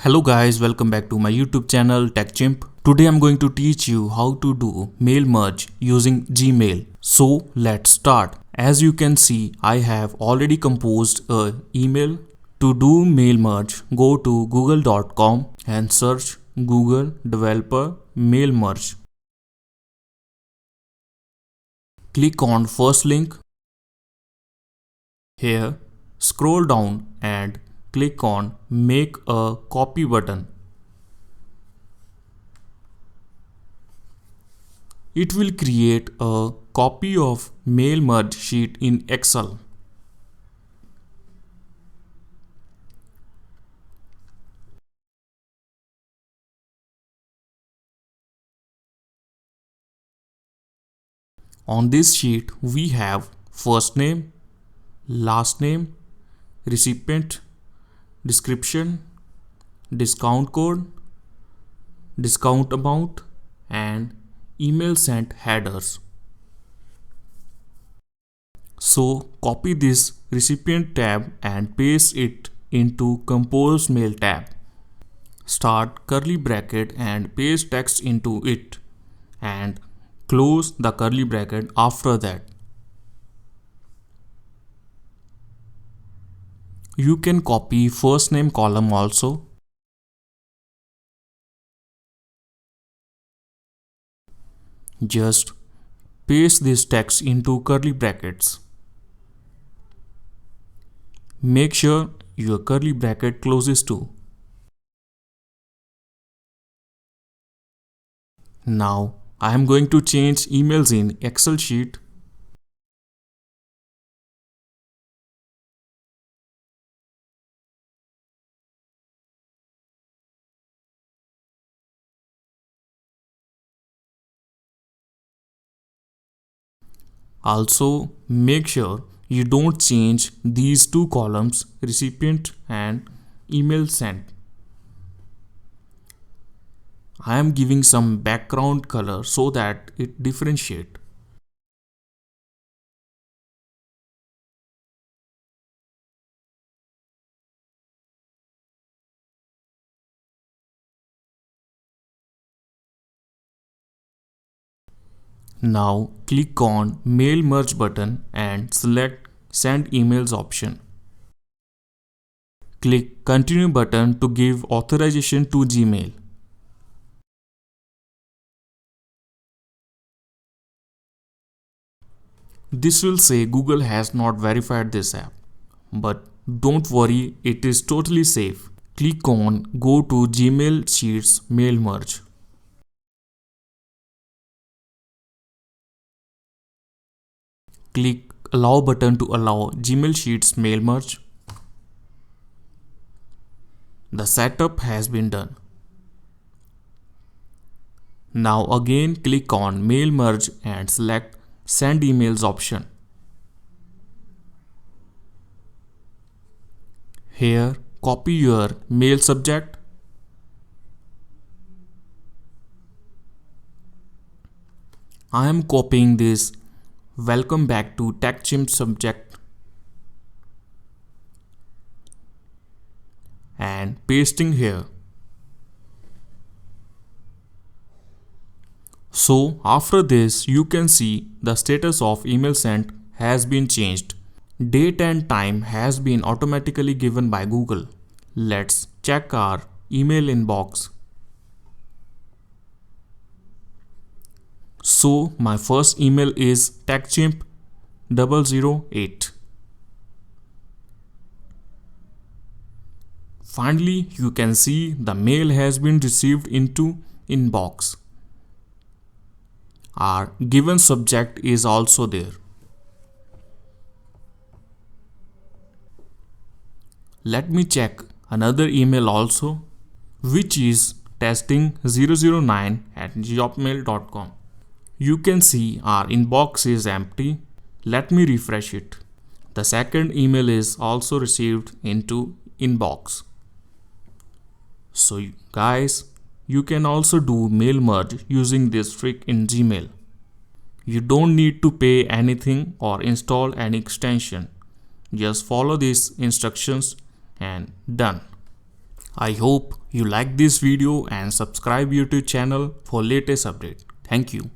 Hello guys, welcome back to my YouTube channel TechChimp. Today I'm going to teach you how to do mail merge using Gmail. So let's start. As you can see, I have already composed an email. To do mail merge, go to google.com and search Google Developer Mail Merge. Click on first link. Here, scroll down and click on Make a Copy button. It will create a copy of mail merge sheet in Excel. On this sheet, we have first name, last name, recipient, description, discount code, discount amount, and email sent headers. So copy this recipient tab and paste it into compose mail tab. Start curly bracket and paste text into it and close the curly bracket after that. You can copy first name column also. Just paste this text into curly brackets. Make sure your curly bracket closes too. Now I am going to change emails in Excel sheet. Also, make sure you don't change these two columns, recipient and email sent. I am giving some background color so that it differentiates. Now click on Mail Merge button and select Send Emails option. Click Continue button to give authorization to Gmail. This will say Google has not verified this app. But don't worry, it is totally safe. Click on Go to Gmail Sheets Mail Merge. Click Allow button to allow Gmail Sheets Mail Merge. The setup has been done. Now again click on Mail Merge and select Send Emails option. Here, copy your mail subject. I am copying this Welcome back to TechChimp subject and pasting here. So after this, you can see the status of email sent has been changed. Date and time has been automatically given by Google. Let's check our email inbox. So my first email is techchimp008. Finally, you can see the mail has been received into inbox. Our given subject is also there. Let me check another email also, which is testing009@jobmail.com. You can see our inbox is empty. Let me refresh it. The second email is also received into inbox. So guys, you can also do mail merge using this trick in Gmail. You don't need to pay anything or install any extension. Just follow these instructions and done. I hope you like this video and subscribe YouTube channel for latest update. Thank you.